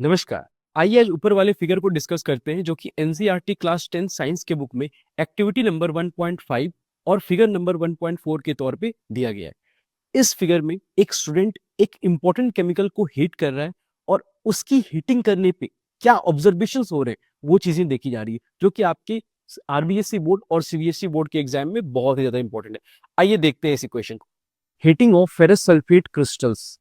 नमस्कार। आइए आज ऊपर वाले फिगर को डिस्कस करते हैं जो कि एनसीईआरटी क्लास 10 साइंस के बुक में एक्टिविटी नंबर 1.5 और फिगर नंबर 1.4 के तौर पे दिया गया है। इस फिगर में एक स्टूडेंट एक इंपॉर्टेंट केमिकल को हीट कर रहा है और उसकी हीटिंग करने पे क्या ऑब्जर्वेशंस हो रहे हैं वो चीजें देखी जा रही है जो कि आपके आरबीएससी बोर्ड और सीबीएसई बोर्ड के एग्जाम में बहुत ही ज्यादा इंपॉर्टेंट है। आइए देखते हैं इस इक्वेशन को। Heating of ferrous sulphate crystals.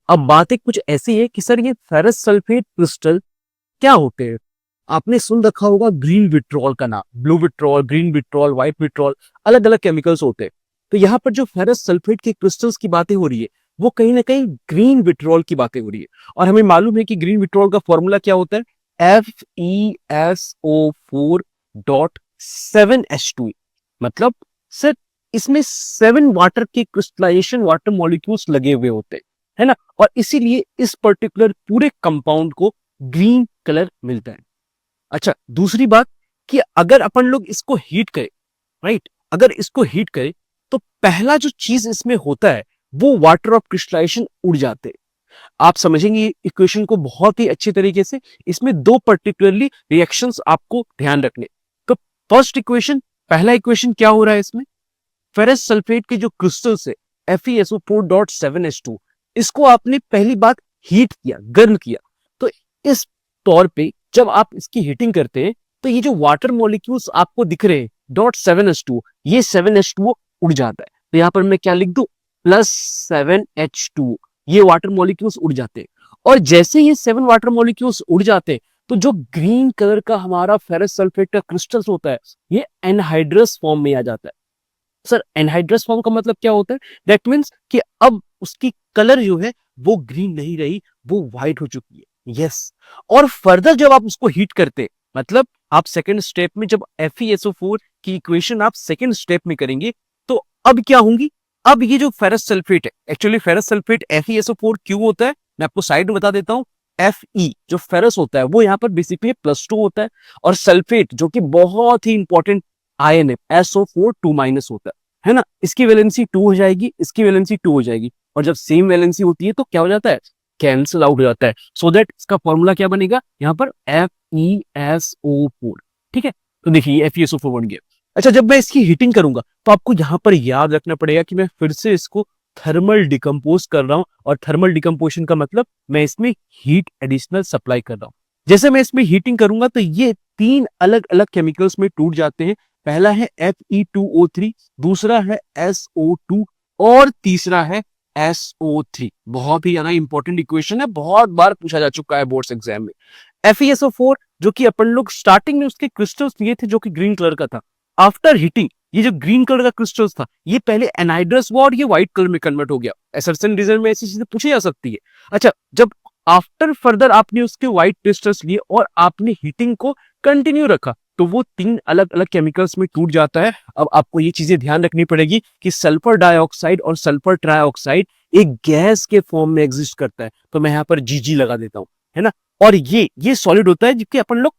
अब बातें कुछ ऐसी है कि सर ये फेरस सल्फेट क्रिस्टल क्या होते हैं। आपने सुन रखा होगा ग्रीन विट्रॉल का नाम, blue vitriol, green vitriol, white vitriol, अलग अलग केमिकल्स होते हैं। तो यहाँ पर जो फेरस सल्फेट के क्रिस्टल्स की बातें हो रही है वो कहीं ना कहीं ग्रीन विट्रॉल की बातें हो रही है। और हमें मालूम है कि ग्रीन विट्रॉल का फॉर्मूला क्या होता है, FeSO4.7H2। मतलब सर इसमें 7 वाटर के क्रिस्टलाइजेशन वाटर मॉलिक्यूल्स लगे हुए होते हैं, है ना। और इसीलिए इस पर्टिकुलर पूरे कंपाउंड को ग्रीन कलर मिलता है। अच्छा, दूसरी बात कि अगर अपन लोग इसको हीट करें, राइट, अगर इसको हीट करें तो पहला जो चीज इसमें होता है वो वाटर ऑफ क्रिस्टलाइजेशन उड़ जाते हैं। आप समझेंगे इक्वेशन को बहुत ही अच्छे तरीके से। इसमें दो पर्टिकुलरली रिएक्शंस आपको ध्यान रखने। तो फर्स्ट इक्वेशन, पहला इक्वेशन क्या हो रहा है इसमें, फेरस सल्फेट के जो क्रिस्टल्स है FeSO4.7H2, इसको आपने पहली बात हीट किया, गर्म किया। तो इस तौर पे जब आप इसकी हीटिंग करते हैं तो ये जो वाटर मॉलिक्यूल्स आपको दिख रहे हैं .7H2, ये 7H2 उड़ जाता है। तो यहां पर मैं क्या लिख दूं, +7H2। ये वाटर मॉलिक्यूल्स उड़ जाते हैं। और जैसे ये 7 वाटर मॉलिक्यूल्स उड़ जाते हैं तो जो ग्रीन कलर का हमारा फेरस सल्फेट का क्रिस्टल्स होता है ये एनहाइड्रस फॉर्म में आ जाता है। सर एनहाइड्रस फॉर्म का मतलब क्या होता है, दैट मीन्स कि अब उसकी कलर जो है वो ग्रीन नहीं रही, वो व्हाइट हो चुकी है। यस। और फर्दर जब आप उसको हीट करते, मतलब आप सेकेंड स्टेप में जब FeSO4 की इक्वेशन आप सेकेंड स्टेप में करेंगे तो अब क्या होंगी, अब ये जो फेरस सल्फेट है, एक्चुअली फेरस सल्फेट FeSO4 क्यों होता है मैं आपको साइड में बता देता हूं। Fe जो फेरस होता है वो यहाँ पर बेसिकली +2 होता है, और सल्फेट जो कि बहुत ही इंपॉर्टेंट आयन है SO4 2- होता है ना। इसकी वैलेंसी 2 हो जाएगी, इसकी वैलेंसी 2 हो जाएगी, और जब सेम वैलेंसी होती है तो क्या हो जाता है, कैंसिल आउट हो जाता है। सो दैट इसका फॉर्मूला क्या बनेगा यहाँ पर, FeSO4। ठीक है, तो देखिए FeSO4 बन गया। अच्छा, जब मैं इसकी हीटिंग करूंगा तो आपको यहां पर याद रखना पड़ेगा कि मैं फिर से इसको थर्मल डिकम्पोज कर रहा हूं, और थर्मल डिकम्पोजिशन का मतलब मैं इसमें हीट एडिशनल सप्लाई कर रहा हूं। जैसे मैं इसमें हीटिंग करूंगा तो ये 3 अलग अलग केमिकल्स में टूट जाते हैं। पहला है Fe2O3, दूसरा है SO2, और तीसरा है SO3। बहुत ही ज्यादा इंपॉर्टेंट इक्वेशन है, बहुत बार पूछा जा चुका है बोर्ड्स एग्जाम में। FeSO4 जो कि अपन लोग स्टार्टिंग में उसके क्रिस्टल्स लिए थे जो कि ग्रीन कलर का था, आफ्टर हीटिंग ये जो ग्रीन कलर का क्रिस्टल्स था ये पहले एनहाइड्रस हुआ और ये व्हाइट कलर में कन्वर्ट हो गया। एसर्शन रीजन में ऐसी चीजें पूछी जा सकती है। अच्छा, जब आफ्टर फर्दर आपने उसके व्हाइट क्रिस्टल्स लिए और आपने हीटिंग को कंटिन्यू रखा तो वो 3 अलग अलग केमिकल्स में टूट जाता है। अब आपको ये चीजें ध्यान रखनी पड़ेगी कि सल्फर डाइऑक्साइड और सल्फर ट्राइऑक्साइड एक गैस के फॉर्म में एग्जिस्ट करता है, तो मैं यहाँ पर GG लगा देता हूँ, है ना। और ये सॉलिड होता है जिसके अपन लोग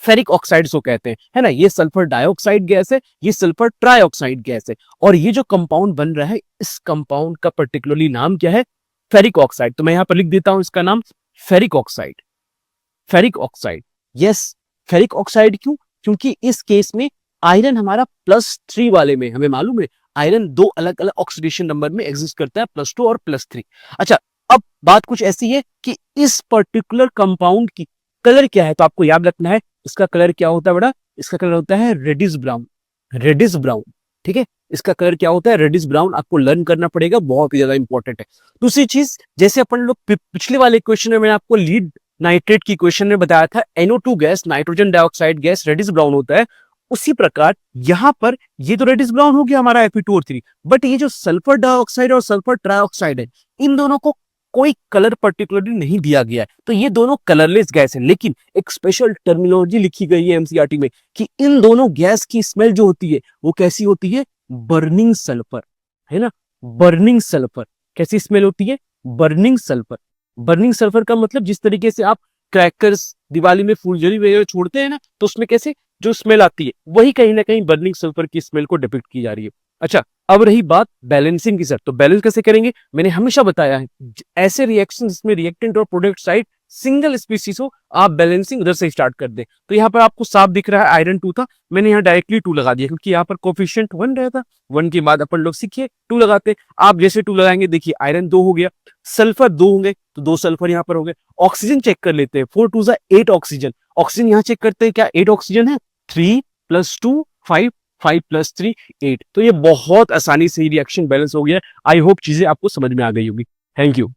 फेरिक ऑक्साइड्स को कहते हैं, है ना। ये सल्फर डाइऑक्साइड गैस है, ये सल्फर ट्राइऑक्साइड गैस है, और ये जो कंपाउंड बन रहा है इस कंपाउंड का पर्टिकुलरली नाम क्या है, फेरिक ऑक्साइड। तो मैं यहां पर लिख देता हूं इसका नाम ferric oxide. Ferric oxide, yes, ferric oxide क्यों, क्योंकि इस केस में आयरन हमारा +3 वाले में, हमें मालूम है आयरन 2 अलग अलग ऑक्सीडेशन नंबर में एग्जिस्ट करता है, +2 और +3। अच्छा, अब बात कुछ ऐसी है कि इस पर्टिकुलर कंपाउंड की कलर क्या है, तो आपको याद रखना है इसका कलर क्या होता है बेटा, इसका कलर होता है रेडिश ब्राउन। रेडिश ब्राउन, ठीक है, इसका कलर क्या होता है, रेडिश ब्राउन। आपको लर्न करना पड़ेगा, बहुत ही ज्यादा इंपॉर्टेंट है। दूसरी चीज, जैसे अपन लोग पिछले वाले क्वेश्चन में मैंने आपको लीड नाइट्रेट की क्वेश्चन में बताया था NO2 gas, nitrogen dioxide gas reddish brown होता है, उसी प्रकार यहां पर ये तो रेडिश ब्राउन हो गया हमारा Fe2O3, बट ये जो सल्फर डाइऑक्साइड और सल्फर ट्राइऑक्साइड है इन दोनों को कोई कलर पर्टिकुलरली नहीं दिया गया है, तो ये दोनों कलरलेस गैस है। लेकिन एक स्पेशल टर्मिनोलॉजी लिखी गई है एमसीईआरटी में कि इन दोनों गैस की स्मेल जो होती है वो कैसी होती है, बर्निंग सल्फर, है ना। बर्निंग सल्फर कैसी स्मेल होती है, बर्निंग सल्फर। बर्निंग सल्फर का मतलब जिस तरीके से आप क्रैकर्स दिवाली में फुलझड़ी वगैरह छोड़ते हैं ना, तो उसमें कैसे जो स्मेल आती है वही कहीं ना कहीं बर्निंग सल्फर की स्मेल को डिपिक्ट की जा रही है। अच्छा, अब रही बात बैलेंसिंग की सर, तो बैलेंस कैसे करेंगे, मैंने हमेशा बताया है ऐसे रिएक्शन जिसमें रिएक्टेंट और प्रोडक्ट साइड सिंगल स्पीसीज हो, आप बैलेंसिंग उधर से स्टार्ट कर दें। तो यहाँ पर आपको साफ दिख रहा है आयरन 2 था, मैंने यहाँ डायरेक्टली 2 लगा दिया क्योंकि यहाँ पर कोफिशिएंट 1 रहता, 1 के बाद अपन लोग सीखिए 2 लगाते। आप जैसे 2 लगाएंगे देखिए आयरन 2 हो गया, सल्फर 2 होंगे तो 2 सल्फर यहाँ पर हो गए। ऑक्सीजन चेक कर लेते हैं, 4 2 8 ऑक्सीजन। ऑक्सीजन यहाँ चेक करते हैं क्या 8 ऑक्सीजन है, 3 + 2 5, 5 + 3 8। तो ये बहुत आसानी से रिएक्शन बैलेंस हो गया। आई होप चीजें आपको समझ में आ गई होगी। Thank you.